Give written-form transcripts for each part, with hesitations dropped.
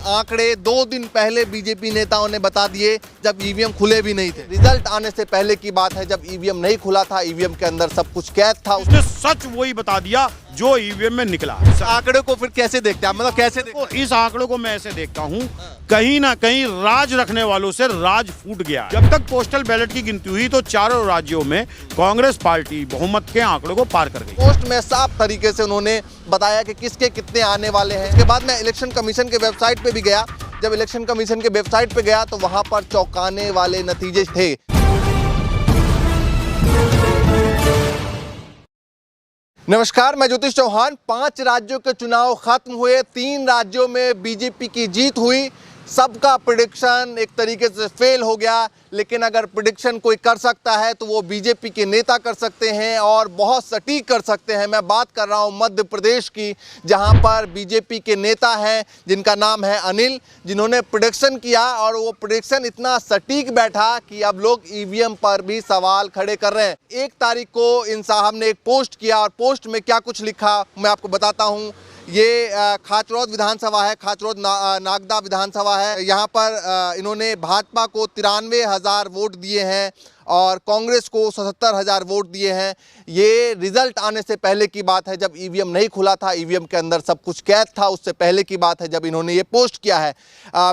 आंकड़े 2 दिन पहले बीजेपी नेताओं ने बता दिए, जब ईवीएम खुले भी नहीं थे। रिजल्ट आने से पहले की बात है, जब ईवीएम नहीं खुला था, ईवीएम के अंदर सब कुछ कैद था। उसने सच वही बता दिया जो ईवीएम में निकला। इस आंकड़े को फिर कैसे देखते हैं, मतलब कैसे देखते हैं? इस आंकड़े को मैं ऐसे देखता हूँ, कहीं ना कहीं राज रखने वालों से राज फूट गया। जब तक पोस्टल बैलेट की गिनती हुई तो चारों राज्यों में कांग्रेस पार्टी बहुमत के आंकड़े को पार कर गई। पोस्ट में साफ तरीके से उन्होंने बताया कि किसके कितने आने वाले हैं। इसके बाद मैं इलेक्शन कमीशन के वेबसाइट पे भी गया। जब इलेक्शन कमीशन के वेबसाइट पे गया तो वहां पर चौंकाने वाले नतीजे थे। नमस्कार, मैं ज्योतिष चौहान। 5 राज्यों के चुनाव खत्म हुए, 3 राज्यों में बीजेपी की जीत हुई। सबका प्रेडिक्शन एक तरीके से फेल हो गया, लेकिन अगर प्रेडिक्शन कोई कर सकता है तो वो बीजेपी के नेता कर सकते हैं और बहुत सटीक कर सकते हैं। मैं बात कर रहा हूं मध्य प्रदेश की, जहां पर बीजेपी के नेता हैं जिनका नाम है अनिल, जिन्होंने प्रेडिक्शन किया और वो प्रेडिक्शन इतना सटीक बैठा कि अब लोग ईवीएम पर भी सवाल खड़े कर रहे हैं। 1 तारीख को इन साहब ने एक पोस्ट किया और पोस्ट में क्या कुछ लिखा मैं आपको बताता हूँ। ये खाचरौद विधानसभा है, खाचरौद नागदा विधानसभा है। यहाँ पर इन्होंने भाजपा को 93,000 वोट दिए हैं और कांग्रेस को 77,000 वोट दिए हैं। ये रिजल्ट आने से पहले की बात है, जब ईवीएम नहीं खुला था, ईवीएम के अंदर सब कुछ कैद था। उससे पहले की बात है जब इन्होंने ये पोस्ट किया है।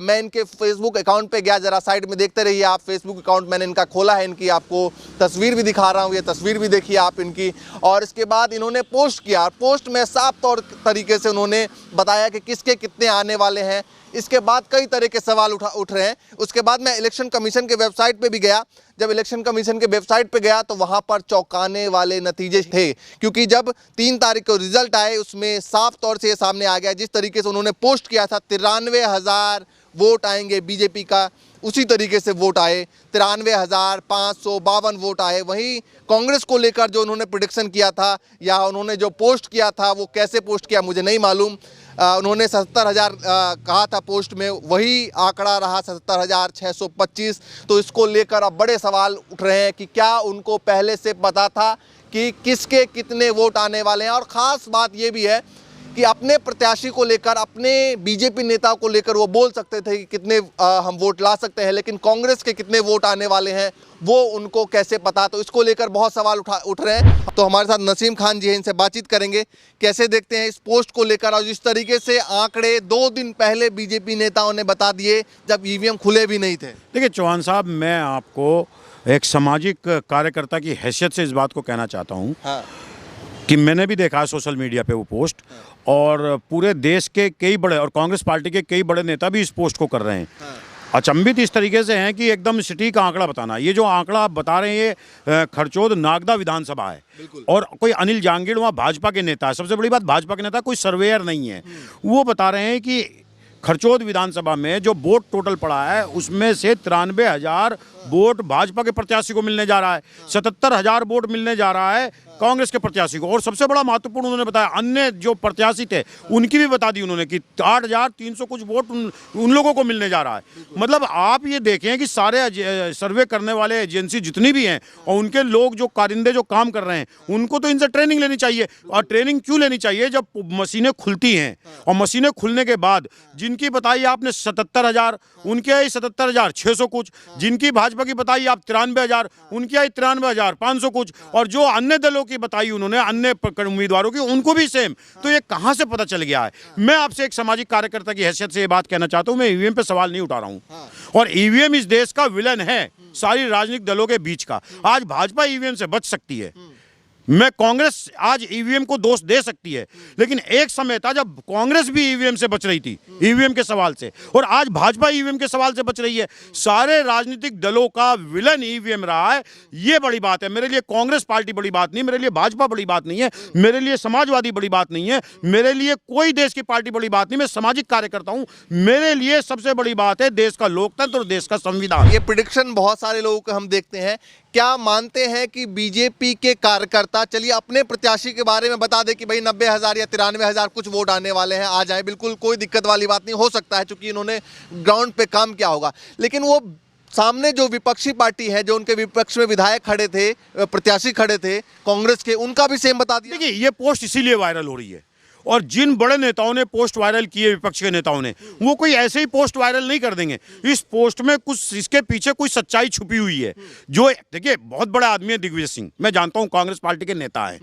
मैं इनके फेसबुक अकाउंट पे गया, जरा साइड में देखते रहिए आप। फेसबुक अकाउंट मैंने इनका खोला है, इनकी आपको तस्वीर भी दिखा रहा हूँ, ये तस्वीर भी देखिए आप इनकी। और इसके बाद इन्होंने पोस्ट किया, पोस्ट में साफ तौर तरीके से उन्होंने बताया कि किसके कितने आने वाले हैं। इसके बाद कई तरह के सवाल उठ रहे हैं। उसके बाद मैं इलेक्शन कमीशन के वेबसाइट पे भी गया। जब इलेक्शन कमीशन के वेबसाइट पे गया तो वहां पर चौंकाने वाले नतीजे थे, क्योंकि जब 3 तारीख को रिजल्ट आए उसमें साफ तौर से ये सामने आ गया, जिस तरीके से उन्होंने पोस्ट किया था 93,000 वोट आएंगे बीजेपी का, उसी तरीके से वोट आए। 93,552 वोट आए। वहीं कांग्रेस को लेकर जो उन्होंने प्रेडिक्शन किया था या उन्होंने जो पोस्ट किया था, वो कैसे पोस्ट किया मुझे नहीं मालूम। उन्होंने 77,000 कहा था पोस्ट में, वही आंकड़ा रहा 77,625। तो इसको लेकर अब बड़े सवाल उठ रहे हैं कि क्या उनको पहले से पता था कि किसके कितने वोट आने वाले हैं। और ख़ास बात ये भी है कि अपने प्रत्याशी को लेकर, अपने बीजेपी नेता को लेकर वो बोल सकते थे कि कितने हम वोट ला सकते हैं, लेकिन कांग्रेस के कितने वोट आने वाले हैं वो उनको कैसे पता। तो इसको लेकर बहुत सवाल उठ रहे हैं। तो हमारे साथ नसीम खान जी हैं, इनसे बातचीत करेंगे। कैसे देखते हैं इस पोस्ट को लेकर और जिस तरीके से आंकड़े 2 दिन पहले बीजेपी नेताओं ने बता दिए, जब ईवीएम खुले भी नहीं थे? देखिए चौहान साहब, मैं आपको एक सामाजिक कार्यकर्ता की हैसियत से इस बात को कहना चाहता हूँ कि मैंने भी देखा सोशल मीडिया पे वो पोस्ट, और पूरे देश के कई बड़े और कांग्रेस पार्टी के कई बड़े नेता भी इस पोस्ट को कर रहे हैं। अचंभित इस तरीके से हैं कि एकदम सटीक आंकड़ा बताना। ये जो आंकड़ा आप बता रहे हैं, ये खरचौद नागदा विधानसभा है और कोई अनिल जांगीड़ वहाँ भाजपा के नेता है। सबसे बड़ी बात, भाजपा के नेता कोई सर्वेयर नहीं है। वो बता रहे हैं कि खरचौद विधानसभा में जो वोट टोटल पड़ा है उसमें से 93,000 वोट भाजपा के प्रत्याशी को मिलने जा रहा है, 77,000 वोट मिलने जा रहा है कांग्रेस के प्रत्याशी को। और सबसे बड़ा महत्वपूर्ण उन्होंने बताया, अन्य जो प्रत्याशी थे उनकी भी बता दी उन्होंने कि 8,300 कुछ वोट उन लोगों को मिलने जा रहा है। मतलब आप ये देखें कि सारे सर्वे करने वाले एजेंसी जितनी भी हैं और उनके लोग जो कारिंदे जो काम कर रहे हैं, उनको तो इनसे ट्रेनिंग लेनी चाहिए। और ट्रेनिंग क्यों लेनी चाहिए? जब मशीनें खुलती हैं और मशीनें खुलने के बाद जिनकी बताई आपने 77,000, उनके आई 77,600 कुछ, जिनकी भाजपा की बताई आप 93,000, उनकी आई 93,500 कुछ, और जो अन्य दलों की बताई उन्होंने अन्य उम्मीदवारों की, उनको भी सेम। तो ये कहां से पता चल गया है? मैं आपसे एक सामाजिक कार्यकर्ता की हैसियत से ये बात कहना चाहता हूं, मैं ईवीएम पे सवाल नहीं उठा रहा हूं। और ईवीएम इस देश का विलन है, सारी राजनीतिक दलों के बीच का। आज भाजपा ईवीएम से बच सकती है, मैं कांग्रेस आज ईवीएम को दोष दे सकती है, लेकिन एक समय था जब कांग्रेस भी ईवीएम से बच रही थी, ईवीएम के सवाल से, और आज भाजपा ईवीएम के सवाल से बच रही है। सारे राजनीतिक दलों का विलन ईवीएम रहा है। ये बड़ी बात है मेरे लिए। कांग्रेस पार्टी बड़ी बात नहीं, मेरे लिए भाजपा बड़ी बात नहीं है, मेरे लिए समाजवादी बड़ी बात नहीं है, मेरे लिए कोई देश की पार्टी बड़ी बात नहीं। मैं सामाजिक कार्यकर्ता हूं, मेरे लिए सबसे बड़ी बात है देश का लोकतंत्र और देश का संविधान। ये प्रेडिक्शन बहुत सारे लोगों को हम देखते हैं। क्या मानते हैं कि बीजेपी के कार्यकर्ता, चलिए अपने प्रत्याशी के बारे में बता दें कि भाई 90,000 या 93,000 कुछ वोट आने वाले हैं, आ जाए, बिल्कुल कोई दिक्कत वाली बात नहीं, हो सकता है क्योंकि इन्होंने ग्राउंड पे काम किया होगा। लेकिन वो सामने जो विपक्षी पार्टी है, जो उनके विपक्ष में विधायक खड़े थे, प्रत्याशी खड़े थे कांग्रेस के, उनका भी सेम बता दिया। देखिए ये पोस्ट इसीलिए वायरल हो रही है और जिन बड़े नेताओं ने पोस्ट वायरल किए, विपक्ष के नेताओं ने, वो कोई ऐसे ही पोस्ट वायरल नहीं कर देंगे। इस पोस्ट में कुछ, इसके पीछे कुछ सच्चाई छुपी हुई है। जो देखिए, बहुत बड़ा आदमी है दिग्विजय सिंह, मैं जानता हूं कांग्रेस पार्टी के नेता है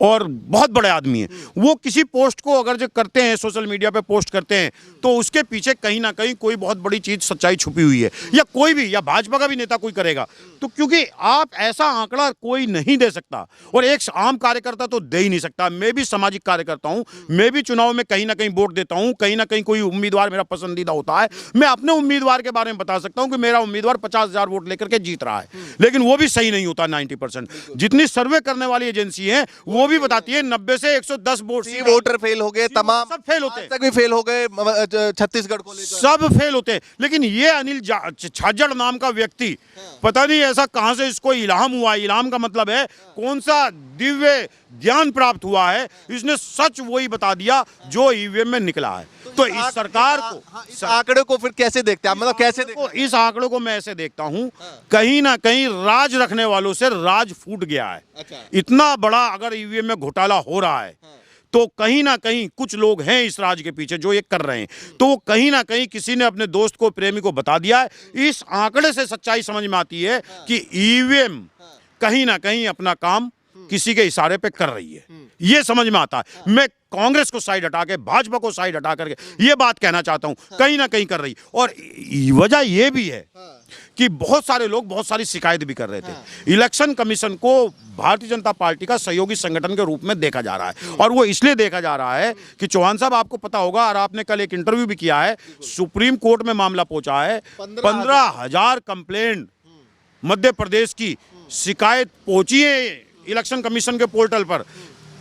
और बहुत बड़े आदमी हैं। वो किसी पोस्ट को अगर जो करते हैं, सोशल मीडिया पे पोस्ट करते हैं, तो उसके पीछे कहीं ना कहीं कोई बहुत बड़ी चीज, सच्चाई छुपी हुई है। या कोई भी, या भाजपा का भी नेता कोई करेगा तो, क्योंकि आप ऐसा आंकड़ा कोई नहीं दे सकता और एक आम कार्यकर्ता तो दे ही नहीं सकता। मैं भी सामाजिक कार्यकर्ता हूं, मैं भी चुनाव में कहीं ना कहीं वोट देता हूं, कहीं ना कहीं कोई उम्मीदवार मेरा पसंदीदा होता है, मैं अपने उम्मीदवार के बारे में बता सकता हूं कि मेरा उम्मीदवार 50,000 वोट लेकर के जीत रहा है, लेकिन वो भी सही नहीं होता 90%। जितनी सर्वे करने वाली एजेंसी है वो भी बताती है 90 से 110 वोटर फेल हो गए, तमाम सब फेल होते हैं, तक भी फेल हो गए छत्तीसगढ़ को लेकर, सब फेल होते हैं। लेकिन ये अनिल छाजड़ नाम का व्यक्ति, पता नहीं ऐसा कहां से इसको इल्हाम हुआ। इल्हाम का मतलब है कौन सा दिव्य ज्ञान प्राप्त हुआ है, इसने सच वही बता दिया जो ईवीएम में निकला है। तो इस सरकार को, इस आंकड़े को फिर कैसे देखते हैं, मतलब कैसे देखते हैं? इस आंकड़े को मैं ऐसे देखता हूं, कहीं ना कहीं राज रखने वालों से राज फूट गया है। इतना बड़ा अगर ईवीएम में घोटाला हो रहा है तो कहीं ना कहीं कुछ लोग हैं इस राज के पीछे जो ये कर रहे हैं। तो वो कहीं ना कहीं किसी ने अपने दोस्त को, प्रेमी को बता दिया है। इस आंकड़े से सच्चाई समझ में आती है कि ईवीएम कहीं ना कहीं अपना काम किसी के इशारे पे कर रही है, ये समझ में आता है। मैं कांग्रेस को साइड हटा के, भाजपा को साइड हटा करके ये बात कहना चाहता हूं, कहीं ना कहीं कर रही। और वजह ये भी है कि बहुत सारे लोग बहुत सारी शिकायत भी कर रहे थे। इलेक्शन कमीशन को भारतीय जनता पार्टी का सहयोगी संगठन के रूप में देखा जा रहा है, और वो इसलिए देखा जा रहा है कि चौहान साहब, आपको पता होगा और आपने कल एक इंटरव्यू भी किया है, सुप्रीम कोर्ट में मामला पहुंचा है। 15,000 कंप्लेंट मध्य प्रदेश की शिकायत पहुंची है इलेक्शन कमीशन के पोर्टल पर।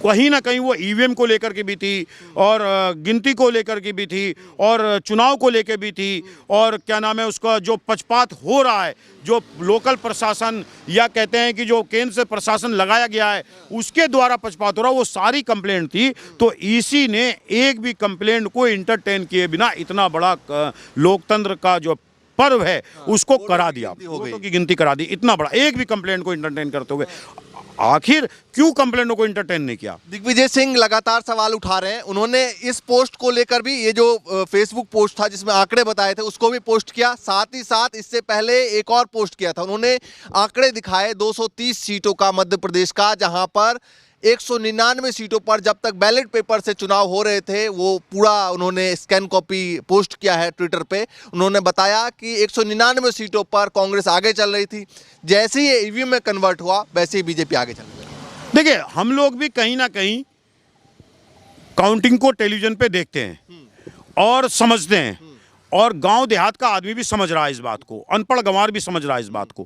कहीं ना कहीं वो ईवीएम को लेकर के भी थी, और गिनती को लेकर के भी थी, और चुनाव को लेकर भी थी, और क्या नाम है उसका, जो पक्षपात हो रहा है, जो लोकल प्रशासन या कहते हैं कि जो केंद्र से प्रशासन लगाया गया है उसके द्वारा पक्षपात हो रहा है, वो सारी कंप्लेंट थी। तो ईसी ने एक भी कंप्लेंट को इंटरटेन किए बिना इतना बड़ा लोकतंत्र का जो पर्व है उसको करा दिया, वोटों की गिनती करा दी। इतना बड़ा एक भी कंप्लेंट को इंटरटेन करते हुए, आखिर क्यों कंप्लेंटों को इंटरटेन नहीं किया? दिग्विजय सिंह लगातार सवाल उठा रहे हैं। उन्होंने इस पोस्ट को लेकर भी, ये जो फेसबुक पोस्ट था जिसमें आंकड़े बताए थे, उसको भी पोस्ट किया। साथ ही साथ इससे पहले एक और पोस्ट किया था, उन्होंने आंकड़े दिखाए 230 सीटों का मध्य प्रदेश का, जहां पर 199 सीटों पर जब तक बैलेट पेपर से चुनाव हो रहे थे, वो पूरा उन्होंने स्कैन कॉपी पोस्ट किया है ट्विटर पे। उन्होंने बताया कि 199 सीटों पर कांग्रेस आगे चल रही थी, जैसे ही ईवीएम में कन्वर्ट हुआ वैसे ही बीजेपी आगे चल रही है। देखिए, हम लोग भी कहीं ना कहीं काउंटिंग को टेलीविजन पे देखते हैं और समझते हैं, और गांव देहात का आदमी भी समझ रहा है इस बात को, अनपढ़ गंवार भी समझ रहा है इस बात को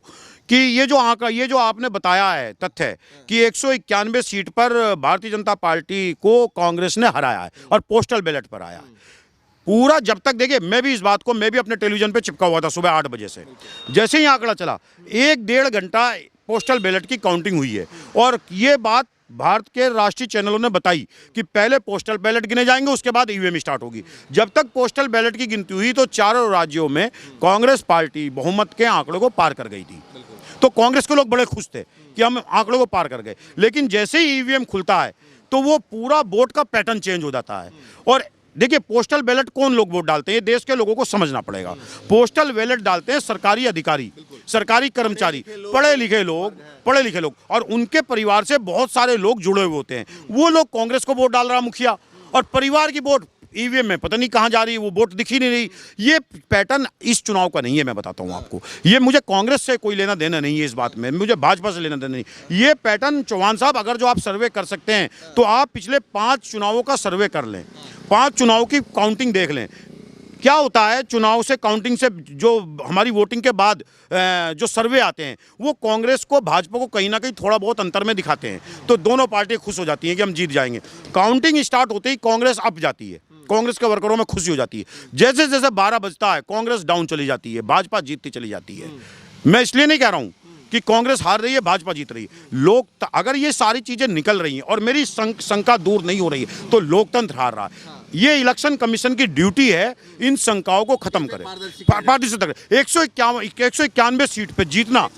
कि ये जो आंकड़ा, ये जो आपने बताया है तथ्य कि 191 सीट पर भारतीय जनता पार्टी को कांग्रेस ने हराया है और पोस्टल बैलेट पर आया है पूरा। जब तक, देखिए, मैं भी इस बात को, मैं भी अपने टेलीविजन पे चिपका हुआ था सुबह 8 बजे से। जैसे ही आंकड़ा चला, 1-1.5 घंटा पोस्टल बैलेट की काउंटिंग हुई है, और ये बात भारत के राष्ट्रीय चैनलों ने बताई कि पहले पोस्टल बैलेट गिने जाएंगे, उसके बाद ईवीएम स्टार्ट होगी। जब तक पोस्टल बैलेट की गिनती हुई तो चारों राज्यों में कांग्रेस पार्टी बहुमत के आंकड़ों को पार कर गई थी। तो कांग्रेस के लोग बड़े खुश थे कि हम आंकड़ों को पार कर गए। लेकिन जैसे ही ईवीएम खुलता है तो वो पूरा वोट का पैटर्न चेंज हो जाता है। और देखिए, पोस्टल बैलेट कौन लोग वोट डालते हैं, ये देश के लोगों को समझना पड़ेगा। पोस्टल बैलेट डालते हैं सरकारी अधिकारी, सरकारी कर्मचारी, पढ़े लिखे लोग, और उनके परिवार से बहुत सारे लोग जुड़े हुए होते हैं। वो लोग कांग्रेस को वोट डाल रहा मुखिया, और परिवार की वोट ईवीएम में पता नहीं कहां जा रही है, वो वोट दिख ही नहीं रही। ये पैटर्न इस चुनाव का नहीं है, मैं बताता हूं आपको। ये मुझे कांग्रेस से कोई लेना देना नहीं है इस बात में, मुझे भाजपा से लेना देना नहीं। ये पैटर्न, चौहान साहब, अगर जो आप सर्वे कर सकते हैं तो आप पिछले 5 चुनावों का सर्वे कर लें, 5 चुनाव की काउंटिंग देख लें। क्या होता है, चुनाव से, काउंटिंग से, जो हमारी वोटिंग के बाद जो सर्वे आते हैं, वो कांग्रेस को, भाजपा को कहीं ना कहीं थोड़ा बहुत अंतर में दिखाते हैं। तो दोनों पार्टियां खुश हो जाती हैं कि हम जीत जाएंगे। काउंटिंग स्टार्ट होते ही कांग्रेस अप जाती है, कांग्रेस के वर्करों में खुशी हो जाती है। जैसे जैसे 12 बजता है कांग्रेस डाउन चली जाती है, भाजपा जीतती चली जाती है। मैं इसलिए नहीं कह रहा हूं कि कांग्रेस हार रही है, भाजपा जीत रही है। लोग, अगर ये सारी चीजें निकल रही हैं और मेरी शंका दूर नहीं हो रही है, तो लोकतंत्र हार रहा है। ये इलेक्शन कमीशन की ड्यूटी है इन शंकाओं को खत्म करे, पारदर्शिता करे। 191 सीट पे जीतना,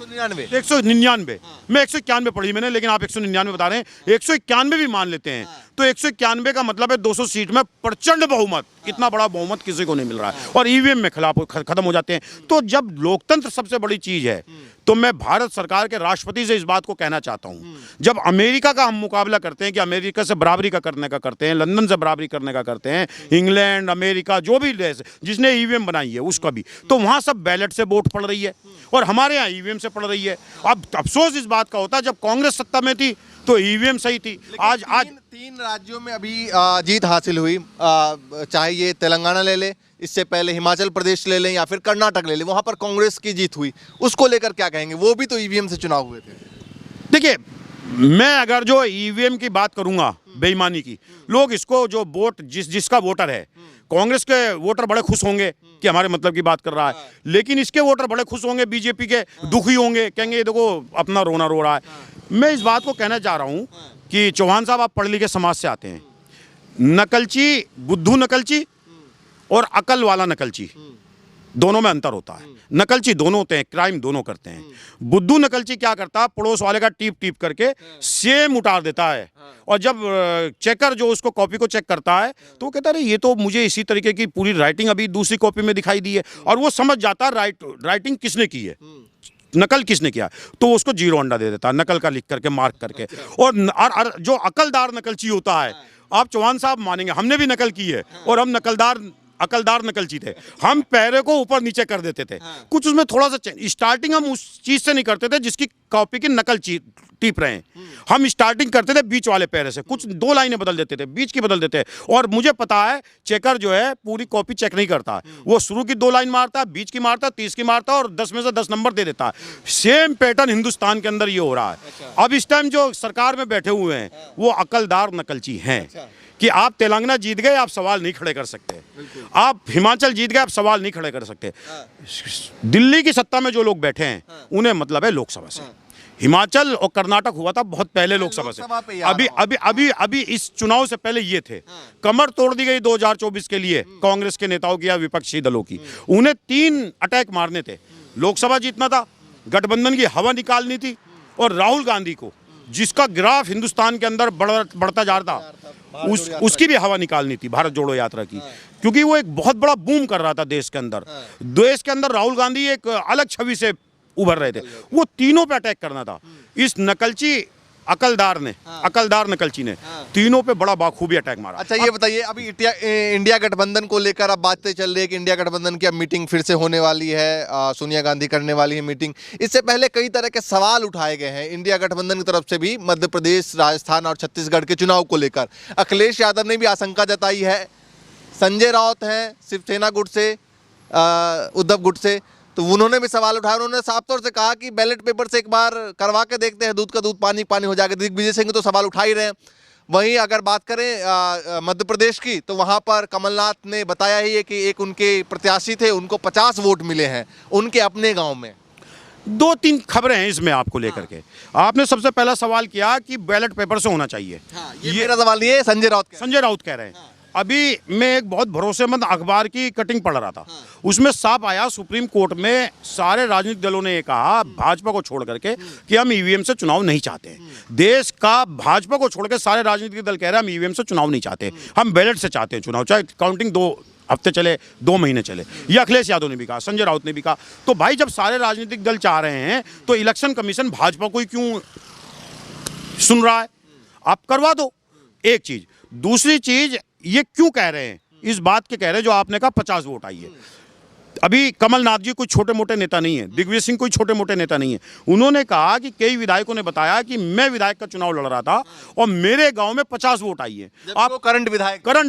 199, मैं 191 पढ़ी मैंने, लेकिन आप 199 बता रहे हैं। 191 भी मान लेते हैं तो 191 का मतलब है 200 सीट में प्रचंड बहुमत। इतना बड़ा बहुमत किसी को नहीं मिल रहा है और ईवीएम में खिलाफ खत्म हो जाते हैं। तो जब लोकतंत्र सबसे बड़ी चीज है तो मैं भारत सरकार के राष्ट्रपति से इस बात को कहना चाहता हूं, जब अमेरिका का हम मुकाबला करते हैं कि अमेरिका से बराबरी का करते हैं, लंदन से बराबरी करने का करते हैं, इंग्लैंड, अमेरिका, जो भी देश जिसने ईवीएम बनाई है उसका भी, तो वहां सब बैलेट से वोट पड़ रही है और हमारे यहाँ ईवीएम से पड़ रही है। अब अफसोस इस बात का होता है जब कांग्रेस सत्ता में थी तो ईवीएम सही थी। आज तीन राज्यों में अभी जीत हासिल हुई, चाहे ये तेलंगाना ले ले, इससे पहले हिमाचल प्रदेश ले लें या फिर कर्नाटक ले लें, वहां पर कांग्रेस की जीत हुई। उसको लेकर क्या कहेंगे? वो भी तो ईवीएम से चुनाव हुए थे। देखिए, मैं अगर जो ईवीएम की बात करूंगा बेईमानी की, लोग इसको जो वोट जिसका वोटर है, कांग्रेस के वोटर बड़े खुश होंगे कि हमारे मतलब की बात कर रहा है, लेकिन इसके वोटर बड़े खुश होंगे, बीजेपी के दुखी होंगे, कहेंगे ये देखो अपना रोना रो रहा है। मैं इस बात को कहना चाह रहा हूं कि चौहान साहब, आप पढ़ लिखे समाज से आते हैं, नकलची, बुद्धू नकलची और अकल वाला नकलची, दोनों में अंतर होता है। नकलची दोनों होते हैं, क्राइम दोनों करते हैं। बुद्धू नकलची क्या करता है, पड़ोस वाले का टीप टीप करके सेम उतार देता है और जब चेकर जो उसको कॉपी को चेक करता है तो वो कहता है ये तो मुझे इसी तरीके की पूरी राइटिंग अभी दूसरी कॉपी में दिखाई दी है, और वो समझ जाता है राइटिंग किसने की है, नकल किसने किया, तो उसको 0 अंडा दे देता है नकल का लिख करके, मार्क करके। और जो अकलदार नकलची होता है, आप चौहान साहब मानेंगे हमने भी नकल की है और हम अकलदार नकलची थे, हम पैरे को ऊपर नीचे कर देते थे। कुछ उसमें थोड़ा सा स्टार्टिंग हम उस चीज से नहीं करते थे जिसकी कॉपी की नकल टीप रहे हैं, हम स्टार्टिंग करते थे बीच वाले पैरे से, कुछ 2 लाइनें बदल देते थे, बीच की बदल देते थे। और मुझे पता है चेकर जो है पूरी कॉपी चेक नहीं करता, वो शुरू की 2 लाइन मारता है, बीच की मारता है, 30 की मारता है और 10 में से 10 नंबर दे देता है। सेम पैटर्न हिंदुस्तान के अंदर ये हो रहा है। अब इस टाइम जो सरकार में बैठे हुए हैं वो अकलदार नकलची हैं कि आप तेलंगाना जीत गए, आप सवाल नहीं खड़े कर सकते, आप हिमाचल जीत गए, आप सवाल नहीं खड़े कर सकते। दिल्ली की सत्ता में जो लोग बैठे हैं उन्हें मतलब है लोकसभा से। हिमाचल और कर्नाटक हुआ था बहुत पहले लोकसभा से। अभी इस चुनाव से पहले ये थे। कमर तोड़ दी गई 2024 के लिए कांग्रेस के नेताओं की या विपक्षी दलों की। उन्हें 3 अटैक मारने थे, लोकसभा जीतना था, गठबंधन की हवा निकालनी थी और राहुल गांधी को, जिसका ग्राफ हिंदुस्तान के अंदर बढ़ता जा रहा था, उसकी भी हवा निकालनी थी, भारत जोड़ो यात्रा की, क्योंकि वो एक बहुत बड़ा बूम कर रहा था देश के अंदर। देश के अंदर राहुल गांधी एक अलग छवि से उभर रहे थे, वो तीनों पे अटैक करना था। इस नकलची अकलदार नकलची ने तीनों पे बड़ा बाखूबी अटैक मारा। अच्छा, ये बताइए, अभी इंडिया गठबंधन को लेकर अब बातें चल रही है कि इंडिया गठबंधन की अब मीटिंग फिर से होने वाली है, सोनिया गांधी करने वाली है मीटिंग। इससे पहले कई तरह के सवाल उठाए गए हैं इंडिया गठबंधन की तरफ से भी, मध्य प्रदेश, राजस्थान और छत्तीसगढ़ के चुनाव को लेकर। अखिलेश यादव ने भी आशंका जताई है, संजय राउत हैं शिवसेना गुट से, उद्धव गुट से, तो उन्होंने भी सवाल उठाया। उन्होंने साफ तौर से कहा कि बैलेट पेपर से एक बार करवा के देखते हैं, दूध का दूध पानी पानी हो जाएगा। दिग्विजय सिंह तो सवाल उठा ही रहे हैं। वहीं अगर बात करें मध्य प्रदेश की, तो वहां पर कमलनाथ ने बताया ही है कि एक उनके प्रत्याशी थे, उनको 50 वोट मिले हैं उनके अपने गांव में। 2-3 खबरें हैं इसमें आपको लेकर के। आपने सबसे पहला सवाल किया कि बैलेट पेपर से होना चाहिए। ये मेरा सवाल नहीं है, संजय राउत कह रहे हैं। अभी मैं एक बहुत भरोसेमंद अखबार की कटिंग पढ़ रहा था, उसमें साफ आया सुप्रीम कोर्ट में सारे राजनीतिक दलों ने ये कहा, भाजपा को छोड़ करके, कि हम ईवीएम से चुनाव नहीं चाहते। देश का भाजपा को छोड़ के सारे राजनीतिक दल कह रहे हैं हम ईवीएम से चुनाव नहीं चाहते, हम बैलेट से चाहते हैं चुनाव, चाहे काउंटिंग 2 हफ्ते चले, 2 महीने चले। ये अखिलेश यादव ने भी कहा, संजय राउत ने भी कहा। तो भाई जब सारे राजनीतिक दल चाह रहे हैं तो इलेक्शन कमीशन भाजपा को ही क्यों सुन रहा है? आप करवा दो, एक चीज। दूसरी चीज, ये क्यों कह रहे हैं, इस बात के कह रहे हैं जो आपने कहा 50 वोट आई है। अभी कमलनाथ जी कोई छोटे मोटे नेता नहीं है, दिग्विजय सिंह कोई छोटे मोटे नेता नहीं है। उन्होंने कहा कि कई विधायकों ने बताया कि मैं विधायक का चुनाव लड़ रहा था और मेरे गांव में 50 वोट आई है। आप करंट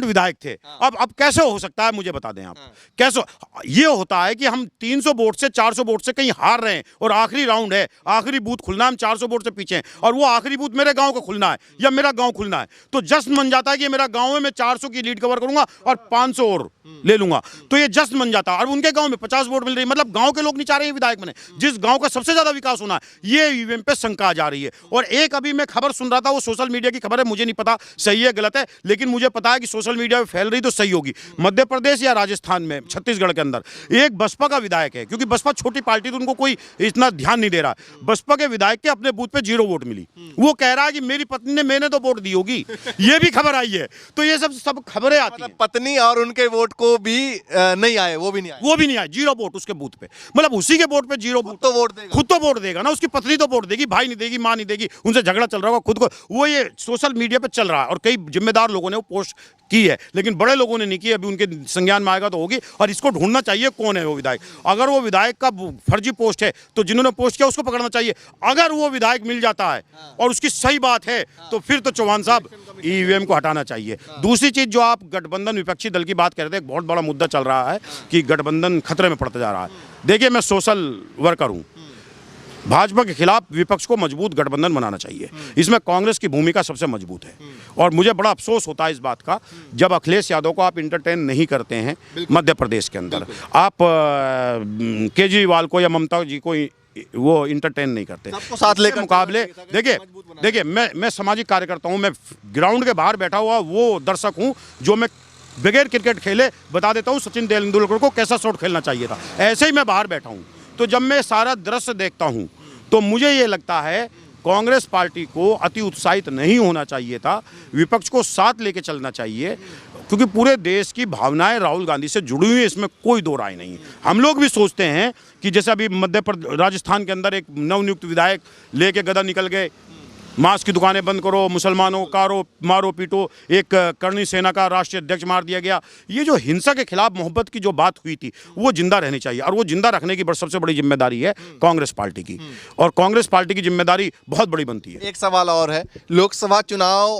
विधायक थे। अब कैसे हो सकता है, मुझे बता दें आप, कैसे ये होता है कि हम 300 वोट से 400 वोट से कहीं हार रहे हैं और आखिरी राउंड है, आखिरी बूथ खुलना है, हम 400 वोट से पीछे हैं और वो आखिरी बूथ मेरे गांव को खुलना है या मेरा गांव खुलना है, तो जश्न बन जाता है कि मेरा गांव में मैं 400 की लीड कवर करूंगा और 500 और ले लूंगा, तो ये जश्न बन जाता है। और उनके गांव गांव में 50 वोट मिल रही है, मतलब गांव के लोग नहीं चाह रहे हैं विधायक बने। जिस गांव का सबसे ज्यादा विकास होना है, ये ईवीएम पे शंका आ जा रही है। और एक अभी मैं खबर सुन रहा था, वो सोशल मीडिया की खबर है, मुझे नहीं पता सही है गलत है, लेकिन मुझे पता है कि सोशल मीडिया पे फैल रही तो सही होगी। मध्य प्रदेश या राजस्थान में, छत्तीसगढ़ के अंदर एक बसपा का विधायक है, क्योंकि बसपा छोटी पार्टी तो उनको कोई इतना ध्यान नहीं दे रहा। बसपा के विधायक के अपने बूथ पे 0 वोट मिली। वो कह रहा है कि मेरी पत्नी ने, मैंने तो वोट दी होगी। ये भी खबर आई है। तो ये सब खबरें आती हैं। पत्नी और उनके वोट को भी नहीं आए, वो भी नहीं आए 0 वोट उसके बूथ पे, मतलब उसी के वोट पे 0 वोट। तो वोट देगा, खुद तो वोट देगा ना, उसकी पत्नी तो वोट देगी, भाई नहीं देगी, मां नहीं देगी, उनसे झगड़ा चल रहा होगा खुद को। वो ये सोशल मीडिया पे चल रहा है और कई जिम्मेदार लोगों ने वो पोस्ट की है, लेकिन बड़े लोगों ने नहीं की। अभी उनके संज्ञान में आएगा तो होगी। और इसको ढूंढना चाहिए कौन है वो विधायक। अगर वो विधायक का फर्जी पोस्ट है तो जिन्होंने पोस्ट किया उसको पकड़ना चाहिए। अगर वो विधायक मिल जाता है और उसकी सही बात है तो फिर तो चौहान साहब ईवीएम को हटाना चाहिए। दूसरी चीज, जो आप गठबंधन विपक्षी दल की बात कर रहे थे, एक बहुत बड़ा मुद्दा चल रहा है कि गठबंधन खतरे में पड़ता जा रहा है। देखिए, मैं सोशल वर्कर हूं। भाजपा के खिलाफ विपक्ष को मजबूत गठबंधन बनाना चाहिए। इसमें कांग्रेस की भूमिका सबसे मजबूत है। और मुझे बड़ा अफसोस होता है इस बात का, जब अखिलेश यादव को आप इंटरटेन नहीं करते हैं मध्य प्रदेश के अंदर, आप केजरीवाल को या ममता जी को वो इंटरटेन नहीं करते। सबको साथ लेकर मुकाबले देखिए मैं सामाजिक कार्यकर्ता हूँ। मैं ग्राउंड के बाहर बैठा हुआ वो दर्शक हूँ जो मैं बगैर क्रिकेट खेले बता देता हूँ सचिन तेंदुलकर को कैसा शॉट खेलना चाहिए था। ऐसे ही मैं बाहर बैठा हूँ। तो जब मैं सारा दृश्य देखता हूँ तो मुझे ये लगता है कांग्रेस पार्टी को अति उत्साहित नहीं होना चाहिए था, विपक्ष को साथ लेके चलना चाहिए, क्योंकि पूरे देश की भावनाएं राहुल गांधी से जुड़ी हुई है, इसमें कोई दो राय नहीं है। हम लोग भी सोचते हैं कि जैसे अभी राजस्थान के अंदर एक नवनियुक्त विधायक लेके गदा निकल गए, मांस की दुकानें बंद करो, मुसलमानों को मारो पीटो, एक करणी सेना का राष्ट्रीय अध्यक्ष मार दिया गया। ये जो हिंसा के खिलाफ मोहब्बत की जो बात हुई थी वो जिंदा रहनी चाहिए, और वो जिंदा रखने की सबसे बड़ी जिम्मेदारी है कांग्रेस पार्टी की, और कांग्रेस पार्टी की जिम्मेदारी बहुत बड़ी बनती है। एक सवाल और है, लोकसभा चुनाव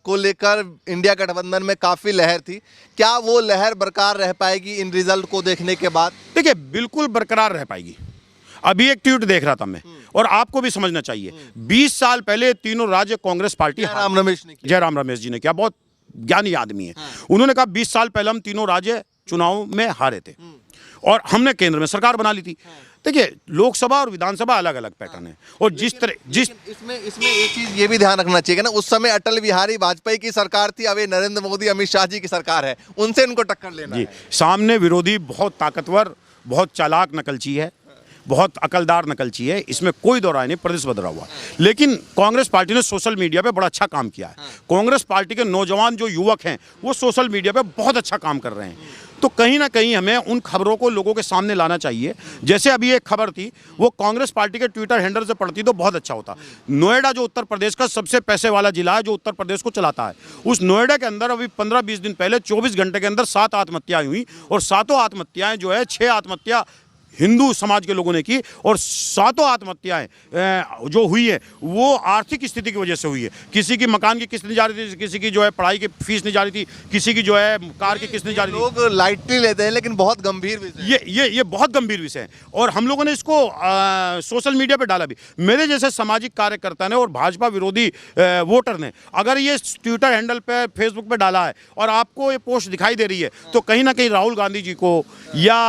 को लेकर इंडिया गठबंधन में काफी लहर थी, क्या वो लहर बरकरार रह पाएगी इन रिजल्ट को देखने के बाद? देखिए, बिल्कुल बरकरार रह पाएगी। अभी एक ट्वीट देख रहा था मैं, और आपको भी समझना चाहिए, 20 साल पहले तीनों राज्य कांग्रेस पार्टी जयराम रमेश जी ने किया, बहुत ज्ञानी आदमी है। उन्होंने कहा 20 साल पहले हम तीनों राज्य चुनाव में हारे थे और हमने केंद्र में सरकार बना ली थी। देखिए, लोकसभा और विधानसभा अलग अलग पैटर्न है, और इसमें एक चीज ये भी ध्यान रखना चाहिए ना, उस समय अटल बिहारी वाजपेयी की सरकार थी, अब ये नरेंद्र मोदी अमित शाह जी की सरकार है, उनसे इनको टक्कर लेना है। सामने विरोधी बहुत ताकतवर, बहुत चालाक नकलची है, बहुत अकलदार नकलची है, इसमें कोई दो राय नहीं, प्रदेश बदला हुआ। लेकिन कांग्रेस पार्टी ने सोशल मीडिया पे बड़ा अच्छा काम किया है। कांग्रेस पार्टी के नौजवान जो युवक हैं वो सोशल मीडिया पे बहुत अच्छा काम कर रहे हैं। तो कहीं ना कहीं हमें उन खबरों को लोगों के सामने लाना चाहिए। जैसे अभी एक खबर थी, वो कांग्रेस पार्टी के ट्विटर हैंडल से पढ़ती तो बहुत अच्छा होता। नोएडा जो उत्तर प्रदेश का सबसे पैसे वाला जिला है, जो उत्तर प्रदेश को चलाता है, उस नोएडा के अंदर अभी 15-20 दिन पहले 24 घंटे के अंदर 7 आत्महत्याएं हुई, और 7 आत्महत्याएं जो है, 6 आत्महत्या हिंदू समाज के लोगों ने की, और 7 आत्महत्याएं जो हुई है वो आर्थिक स्थिति की वजह से हुई है। किसी की मकान की किस्त नहीं जा रही थी, किसी की जो है पढ़ाई की फीस नहीं जा रही थी, किसी की जो है कार की किस्त नहीं जा रही थी। लोग लाइटली लेते हैं, लेकिन बहुत गंभीर विषय ये बहुत गंभीर विषय है, और हम लोगों ने इसको सोशल मीडिया पे डाला भी। मेरे जैसे सामाजिक कार्यकर्ता ने और भाजपा विरोधी वोटर ने अगर ये ट्विटर हैंडल पे, फेसबुक पे डाला है और आपको ये पोस्ट दिखाई दे रही है, तो कहीं ना कहीं राहुल गांधी जी को या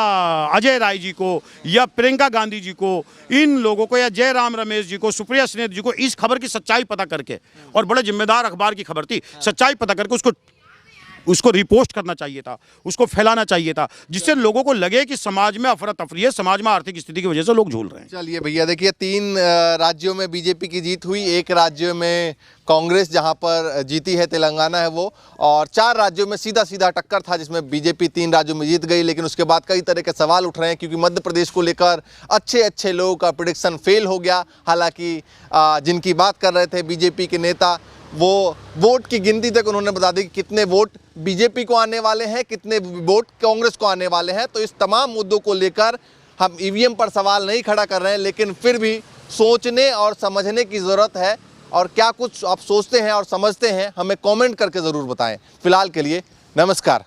अजय राय जी को या प्रियंका गांधी जी को, इन लोगों को, या जयराम रमेश जी को, सुप्रिया सुले जी को इस खबर की सच्चाई पता करके, और बड़े जिम्मेदार अखबार की खबर थी, सच्चाई पता करके उसको रिपोस्ट करना चाहिए था, उसको फैलाना चाहिए था, जिससे लोगों को लगे कि समाज में अफरा तफरी है, समाज में आर्थिक स्थिति की वजह से लोग झूल रहे हैं। चलिए भैया, देखिए 3 राज्यों में बीजेपी की जीत हुई, एक राज्य में कांग्रेस जहां पर जीती है, तेलंगाना है वो, और 4 राज्यों में सीधा सीधा टक्कर था, जिसमें बीजेपी 3 राज्यों में जीत गई। लेकिन उसके बाद कई तरह के सवाल उठ रहे हैं, क्योंकि मध्य प्रदेश को लेकर अच्छे लोगों का प्रेडिक्शन फेल हो गया। हालांकि जिनकी बात कर रहे थे बीजेपी के नेता, वो वोट की गिनती तक उन्होंने बता दी कि कितने वोट बीजेपी को आने वाले हैं, कितने वोट कांग्रेस को आने वाले हैं। तो इस तमाम मुद्दों को लेकर हम ईवीएम पर सवाल नहीं खड़ा कर रहे हैं, लेकिन फिर भी सोचने और समझने की ज़रूरत है। और क्या कुछ आप सोचते हैं और समझते हैं, हमें कमेंट करके ज़रूर बताएं। फिलहाल के लिए नमस्कार।